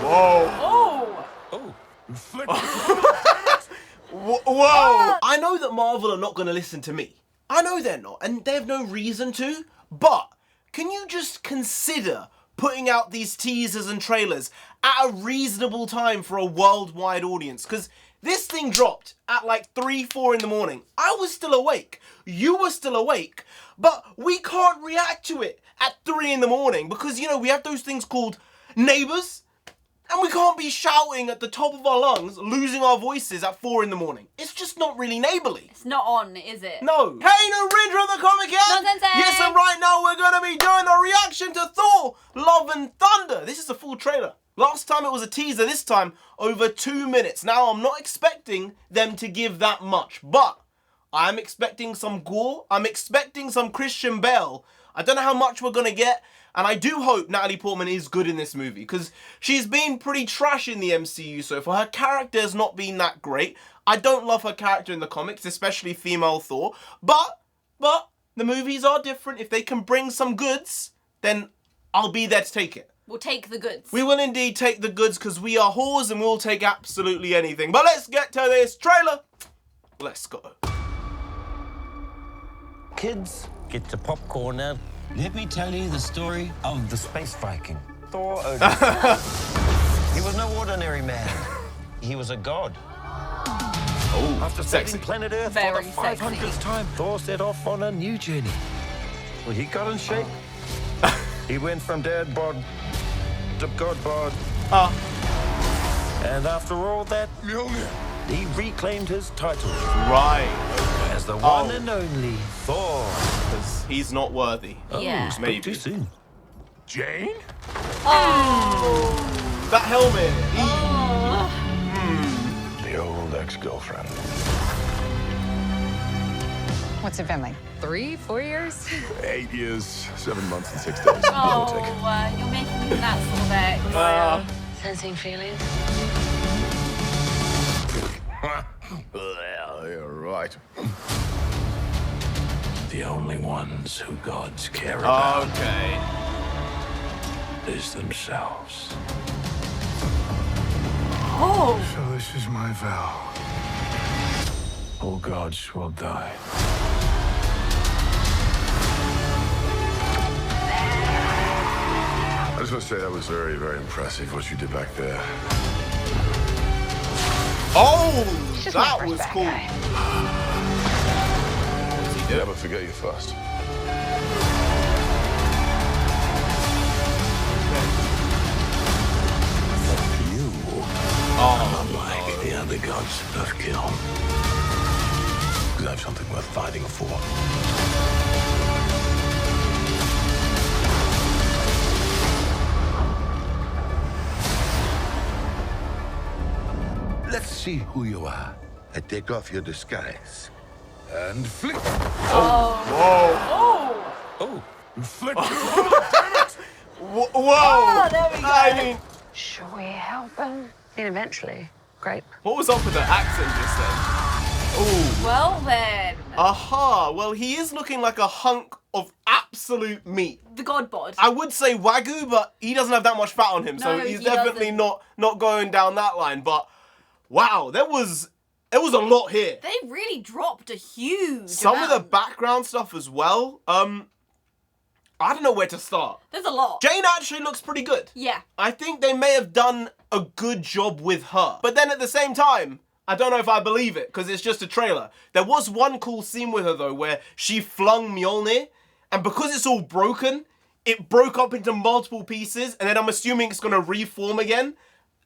Whoa. Oh. Whoa! I know that Marvel are not going to listen to me. I know they're not, and they have no reason to, but can you just consider putting out these teasers and trailers at a reasonable time for a worldwide audience? Because this thing dropped at like 3, 4 in the morning. I was still awake. You were still awake, but we can't react to it at 3 in the morning because, you know, we have those things called neighbors. And we can't be shouting at the top of our lungs, losing our voices at 4 in the morning. It's just not really neighborly. It's not on, is it? No. Hey, NarendraTheComic here! NONSENSEI! Yes, and right now we're going to be doing a reaction to Thor, Love and Thunder. This is a full trailer. Last time it was a teaser, this time over 2 minutes. Now, I'm not expecting them to give that much, but I'm expecting some gore. I'm expecting some Christian Bale. I don't know how much we're going to get. And I do hope Natalie Portman is good in this movie, because she's been pretty trash in the MCU so far. Her character has not been that great. I don't love her character in the comics, especially female Thor. But the movies are different. If they can bring some goods, then I'll be there to take it. We'll take the goods. We will indeed take the goods, because we are whores and we'll take absolutely anything. But let's get to this trailer. Let's go. Kids, get your popcorn out. Let me tell you the story of the space Viking, Thor Odin. He was no ordinary man. He was a god. Oh, After saving planet Earth Very for the 500th time, Thor set off on a new journey. Well, he got in shape. He went from dad bod to god bod. And after all that, he reclaimed his title. Right. As the one and only Thor. Because he's not worthy. Yeah. Maybe too soon. Jane? Oh. That helmet. The old ex-girlfriend. What's it been, like 3, 4 years? 8 years, 7 months, and 6 days. Give or take. Oh, you're making me that sort of ex. Sensing feelings? Well, you're right. The only ones who gods care about Okay. is themselves. Oh. So this is my vow. All gods will die. I just want to say that was very, very impressive what you did back there. Oh, She's my that first was bad cool. guy. Never forget you first. You, unlike the other gods of kill, Because I have something worth fighting for. Let's see who you are. I take off your disguise. And flick. Oh. Flick. Whoa. Oh, there we go. I mean, Should we help him? And eventually. Great. what was up with the accent just then? Oh. Well then. Aha. Well, he is looking like a hunk of absolute meat. The god bod. I would say Wagyu, but he doesn't have that much fat on him, so No, he's he definitely doesn't. not going down that line. But wow, there was a lot here. They really dropped a huge Some of the amount. background stuff as well. I don't know where to start. There's a lot. Jane actually looks pretty good. Yeah. I think they may have done a good job with her. But then at the same time, I don't know if I believe it, because it's just a trailer. There was one cool scene with her, though, where she flung Mjolnir, and because it's all broken, it broke up into multiple pieces, and then I'm assuming it's going to reform again.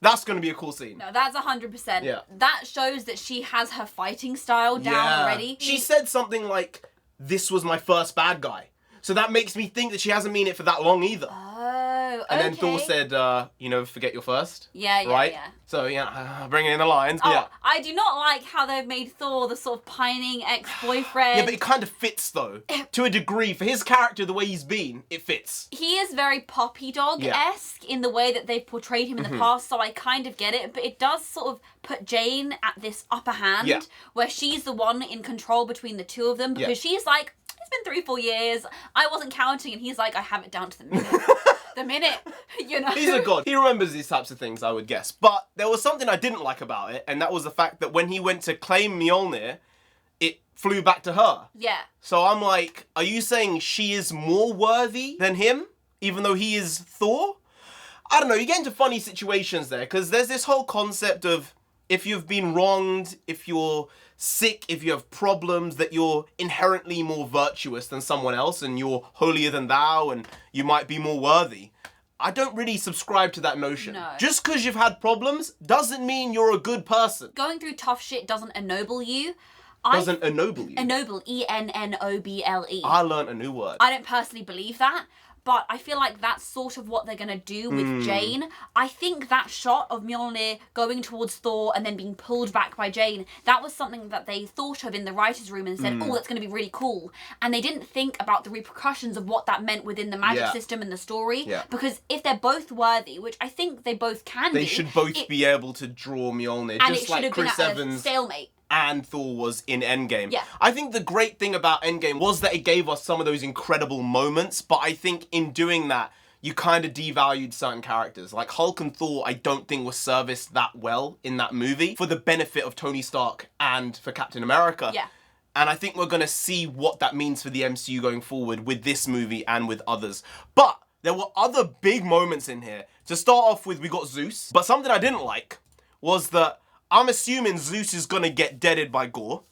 That's going to be a cool scene. No, that's 100%. Yeah. That shows that she has her fighting style down already. She said something like, "This was my first bad guy." So that makes me think that she hasn't mean it for that long either. Oh, And then okay. Thor said, forget your first. Yeah, right? yeah. So, bringing in the lines. Oh, Yeah. I do not like how they've made Thor the sort of pining ex-boyfriend. Yeah, but it kind of fits, though. To a degree. For his character, the way he's been, it fits. He is very puppy dog-esque in the way that they've portrayed him in the past, so I kind of get it. But it does sort of put Jane at this upper hand, where she's the one in control between the two of them, because she's like, it's been 3-4 years, I wasn't counting, and he's like, I have it down to the minute. the minute, you know. He's a god. He remembers these types of things, I would guess. But there was something I didn't like about it, and that was the fact that when he went to claim Mjolnir, it flew back to her. Yeah. So I'm like, are you saying she is more worthy than him, even though he is Thor? I don't know, you get into funny situations there, because there's this whole concept of if you've been wronged, if you're sick, if you have problems, that you're inherently more virtuous than someone else and you're holier than thou and you might be more worthy. I don't really subscribe to that notion. No. Just because you've had problems doesn't mean you're a good person. Going through tough shit doesn't ennoble you. Doesn't ennoble you. Ennoble, E-N-N-O-B-L-E. I learned a new word. I don't personally believe that, but I feel like that's sort of what they're going to do with Jane. I think that shot of Mjolnir going towards Thor and then being pulled back by Jane, that was something that they thought of in the writer's room and said, oh, that's going to be really cool. And they didn't think about the repercussions of what that meant within the magic system and the story. Yeah. Because if they're both worthy, which I think they both can be... They should both be able to draw Mjolnir, and just it should like have Chris been at Evans a stalemate. and Thor was in Endgame. Yeah. I think the great thing about Endgame was that it gave us some of those incredible moments, but I think in doing that, you kind of devalued certain characters. Like Hulk and Thor, I don't think were serviced that well in that movie for the benefit of Tony Stark and for Captain America. Yeah. And I think we're going to see what that means for the MCU going forward with this movie and with others. But there were other big moments in here. To start off with, we got Zeus. But something I didn't like was that I'm assuming Zeus is going to get deaded by Gorr.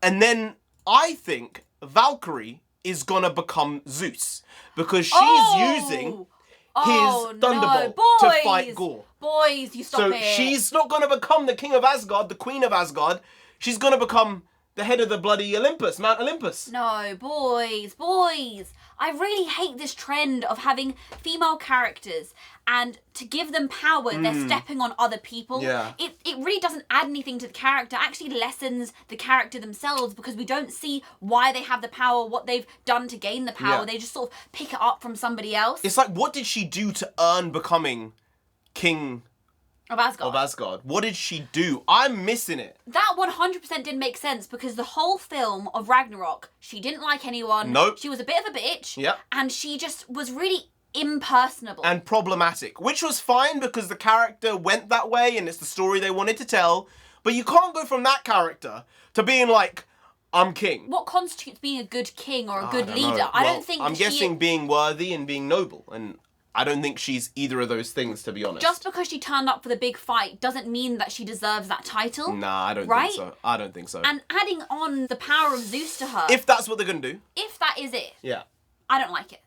And then I think Valkyrie is going to become Zeus. Because she's using his Thunderbolt to fight Gorr. Boys, you stop so it. She's not going to become the King of Asgard, the Queen of Asgard. She's going to become the head of the bloody Olympus, Mount Olympus. No, boys. I really hate this trend of having female characters and to give them power, they're stepping on other people. Yeah. It really doesn't add anything to the character. It actually lessens the character themselves because we don't see why they have the power, what they've done to gain the power. Yeah. They just sort of pick it up from somebody else. It's like, what did she do to earn becoming King Of Asgard. of Asgard? What did she do? I'm missing it. That 100% didn't make sense because the whole film of Ragnarok, she didn't like anyone. Nope. She was a bit of a bitch. Yep. And she just was really impersonable. And problematic, which was fine because the character went that way and it's the story they wanted to tell. But you can't go from that character to being like, I'm king. What constitutes being a good king or a good don't leader? know. I Well, don't think I'm guessing being worthy and being noble. And I don't think she's either of those things, to be honest. just because she turned up for the big fight doesn't mean that she deserves that title. Nah, I don't Right? think so. I don't think so. And adding on the power of Zeus to her, If that's what they're going to do, if that is it, yeah. I don't like it.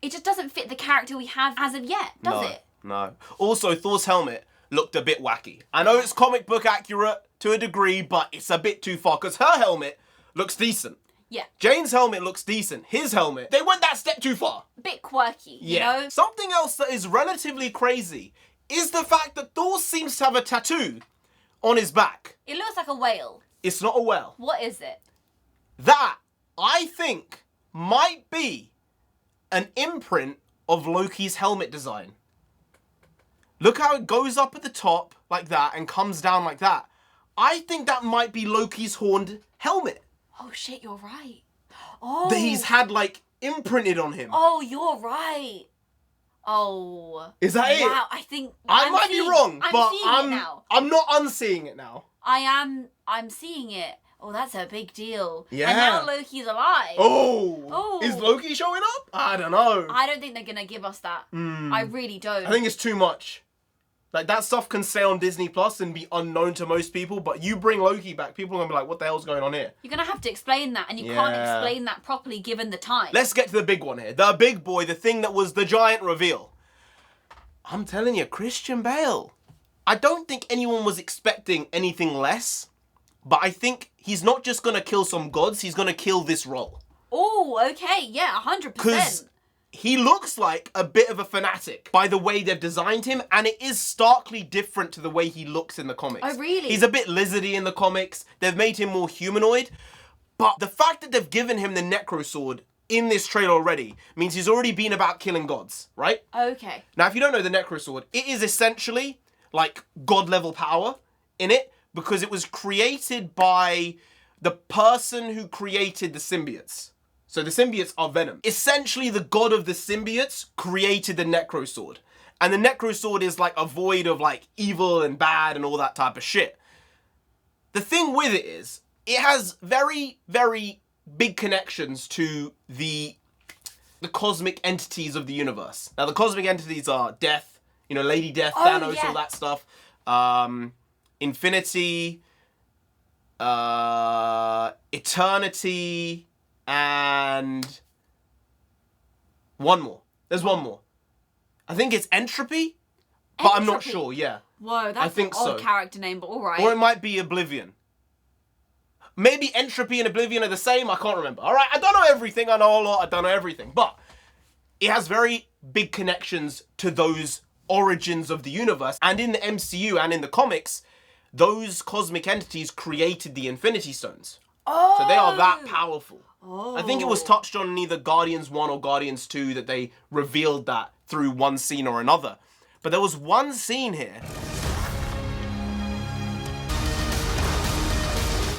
It just doesn't fit the character we have as of yet, does it? No. Also, Thor's helmet looked a bit wacky. I know it's comic book accurate to a degree, but it's a bit too far because her helmet looks decent. Yeah. Jane's helmet looks decent. His helmet, they went that step too far. Bit quirky, you know? Something else that is relatively crazy is the fact that Thor seems to have a tattoo on his back. It looks like a whale. It's not a whale. What is it? That, I think, might be an imprint of Loki's helmet design. Look how it goes up at the top like that and comes down like that. I think that might be Loki's horned helmet Oh shit, you're right. Oh. that he's had like imprinted on him. Oh, you're right. Oh. Is that it? Wow, I think I might be wrong, but seeing it now. I'm not unseeing it now. I'm seeing it. Oh, that's a big deal. Yeah. And now Loki's alive. Oh. Oh. Is Loki showing up? I don't know. I don't think they're gonna give us that. I really don't. I think it's too much. Like, that stuff can stay on Disney Plus and be unknown to most people, but you bring Loki back, people are going to be like, what the hell's going on here? You're gonna have to explain that, and you can't Yeah. explain that properly given the time. Let's get to the big one here. The big boy, the thing that was the giant reveal. I'm telling you, Christian Bale. I don't think anyone was expecting anything less, but I think he's not just going to kill some gods, he's going to kill this role. Oh, okay, yeah, 100%. Because he looks like a bit of a fanatic by the way they've designed him, and it is starkly different to the way he looks in the comics. Oh, really? He's a bit lizardy in the comics. They've made him more humanoid. But the fact that they've given him the Necro Sword in this trailer already means he's already been about killing gods, right? Okay. Now, if you don't know the Necro Sword, it is essentially like god-level power in it because it was created by the person who created the symbiotes. So the symbiotes are Venom. Essentially, the god of the symbiotes created the Necro Sword. And the Necro Sword is like a void of like evil and bad and all that type of shit. The thing with it is, it has very, very big connections to the cosmic entities of the universe. Now, the cosmic entities are Death, you know, Lady Death, Thanos, all that stuff. Infinity, Eternity, and one more. There's one more. I think it's Entropy, but I'm not sure, yeah. Whoa, that's an odd character name, but alright. Or it might be Oblivion. Maybe Entropy and Oblivion are the same, I can't remember. Alright, I don't know everything, I know a lot, I don't know everything. But it has very big connections to those origins of the universe. And in the MCU and in the comics, those cosmic entities created the Infinity Stones. Oh. So they are that powerful. Oh. I think it was touched on in either Guardians 1 or Guardians 2 that they revealed that through one scene or another. But there was one scene here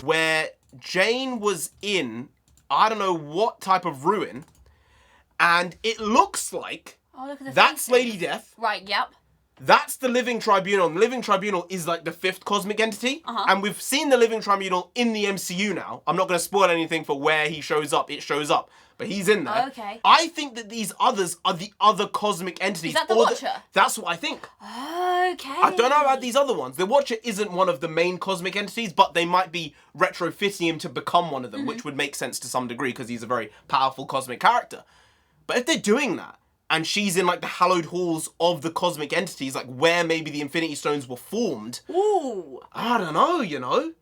where Jane was in, I don't know what type of ruin, and it looks like that's Lady Death. Right, yep. That's the Living Tribunal. And the Living Tribunal is like the 5th cosmic entity. And we've seen the Living Tribunal in the MCU now. I'm not going to spoil anything for where he shows up. It shows up. But he's in there. Okay. I think that these others are the other cosmic entities. Is that the Watcher? That's what I think. Okay. I don't know about these other ones. The Watcher isn't one of the main cosmic entities, but they might be retrofitting him to become one of them, which would make sense to some degree because he's a very powerful cosmic character. But if they're doing that, and she's in like the hallowed halls of the cosmic entities, like where maybe the Infinity Stones were formed. Ooh. I don't know, you know?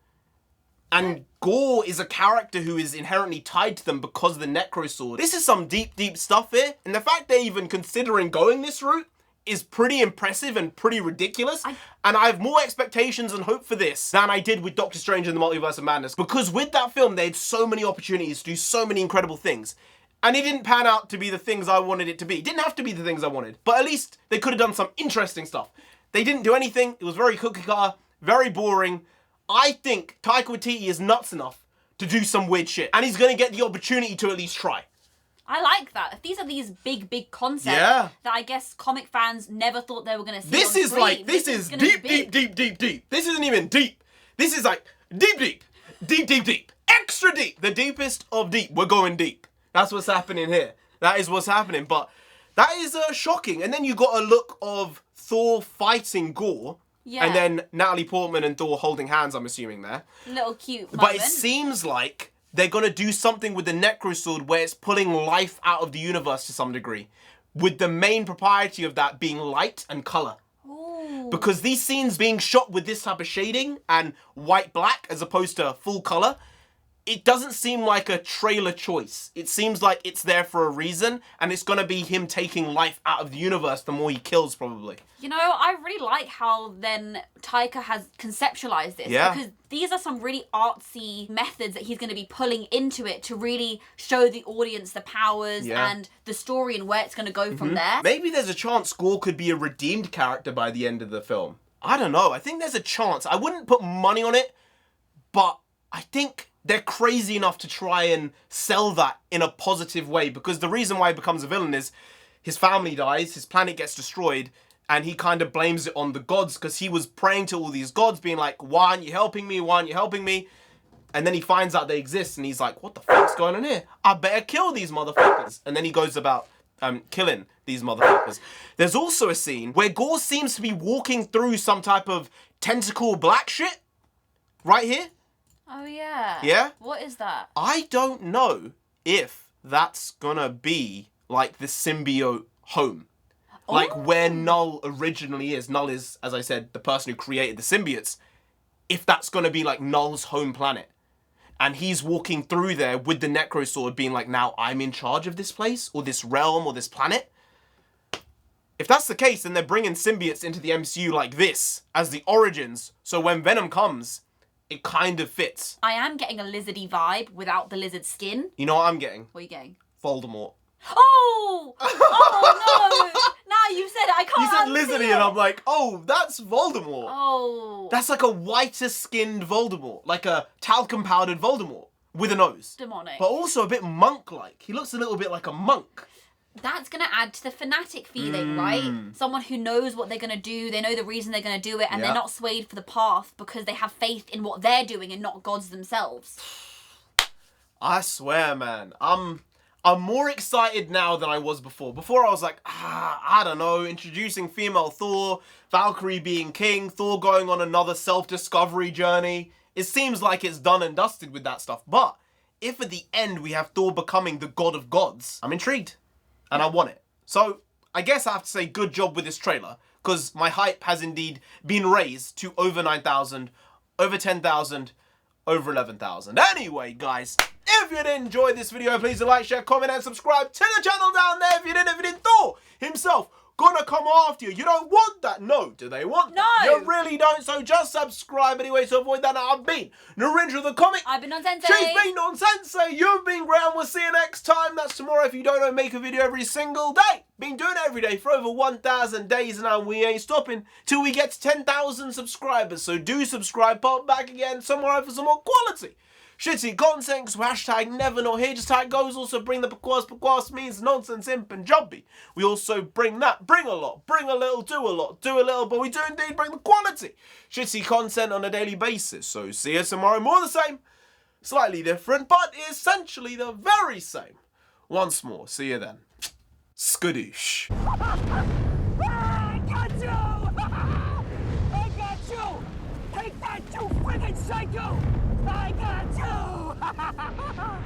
And Gorr is a character who is inherently tied to them because of the Necro Sword. This is some deep, deep stuff here. And the fact they're even considering going this route is pretty impressive and pretty ridiculous. And I have more expectations and hope for this than I did with Doctor Strange in the Multiverse of Madness. Because with that film, they had so many opportunities to do so many incredible things. And it didn't pan out to be the things I wanted it to be. It didn't have to be the things I wanted. But at least they could have done some interesting stuff. They didn't do anything. It was very cookie cutter, very boring. I think Taika Waititi is nuts enough to do some weird shit. And he's going to get the opportunity to at least try. I like that. If these are these big, big concepts that I guess comic fans never thought they were going to see this on is screen. Like, this is deep, deep, deep, deep, deep. This isn't even deep. This is like deep, deep, deep, deep, deep. Extra deep. The deepest of deep. We're going deep. That's what's happening here. That is what's happening. But that is shocking. And then you got a look of Thor fighting Gorr. Yeah. And then Natalie Portman and Thor holding hands, I'm assuming there. Little cute moment. But it seems like they're going to do something with the Necro Sword where it's pulling life out of the universe to some degree. With the main propriety of that being light and colour. Ooh. Because these scenes being shot with this type of shading and white-black as opposed to full colour, it doesn't seem like a trailer choice. It seems like it's there for a reason, and it's going to be him taking life out of the universe the more he kills, probably. You know, I really like how then Taika has conceptualized this. Yeah. Because these are some really artsy methods that he's going to be pulling into it to really show the audience the powers and the story and where it's going to go from there. Maybe there's a chance Gorr could be a redeemed character by the end of the film. I don't know. I think there's a chance. I wouldn't put money on it, but I think they're crazy enough to try and sell that in a positive way, because the reason why he becomes a villain is his family dies, his planet gets destroyed, and he kind of blames it on the gods because he was praying to all these gods being like, why aren't you helping me? Why aren't you helping me? And then he finds out they exist and he's like, what the fuck's going on here? I better kill these motherfuckers. And then he goes about killing these motherfuckers. There's also a scene where Gorr seems to be walking through some type of tentacle black shit. Right here. Oh, yeah. Yeah? What is that? I don't know if that's gonna be, like, the symbiote home. Like, where Null originally is. Null is, as I said, the person who created the symbiotes. If that's gonna be, like, Null's home planet. And he's walking through there with the Necro Sword being like, now I'm in charge of this place, or this realm, or this planet. If that's the case, then they're bringing symbiotes into the MCU like this, as the origins. So when Venom comes, it kind of fits. I am getting a lizardy vibe without the lizard skin. You know what I'm getting? What are you getting? Voldemort. Oh! Oh, no! Now you said it, I can't You said lizardy and I'm like, oh, that's Voldemort. Oh. That's like a whiter skinned Voldemort. Like a talcum powdered Voldemort. with a nose. Demonic. But also a bit monk-like. He looks a little bit like a monk. That's going to add to the fanatic feeling, right? Someone who knows what they're going to do, they know the reason they're going to do it, and they're not swayed for the path because they have faith in what they're doing and not gods themselves. I swear, man, I'm more excited now than I was before. Before I was like, I don't know, introducing female Thor, Valkyrie being king, Thor going on another self-discovery journey. It seems like it's done and dusted with that stuff. But if at the end we have Thor becoming the god of gods, I'm intrigued. And I want it. So I guess I have to say good job with this trailer, because my hype has indeed been raised to over 9,000, over 10,000, over 11,000. Anyway, guys, if you did enjoy this video, please like, share, comment, and subscribe to the channel down there. If you didn't, Thor himself gonna come after you. You don't want that. No, do they want that? No. You really don't, so just subscribe anyway to avoid that. I've been NarendraTheComic. I've been NONSENSEI. She's been NONSENSEI. You've been Graham. We'll see you next time. That's tomorrow. If you don't know, make a video every single day. Been doing it every day for over 1,000 days now. We ain't stopping till we get to 10,000 subscribers. So do subscribe. Pop back again tomorrow for some more quality shitty content. So hashtag never not here. Just how it goes. Also bring the pakwas means nonsense in Punjabi. We also bring that. Bring a lot. Bring a little. Do a lot. Do a little. But we do indeed bring the quality shitty content on a daily basis. So see you tomorrow. More the same. Slightly different. But essentially the very same. Once more. See you then. Skadoosh. I got you! I got you! Take that, you freaking psycho! I got you!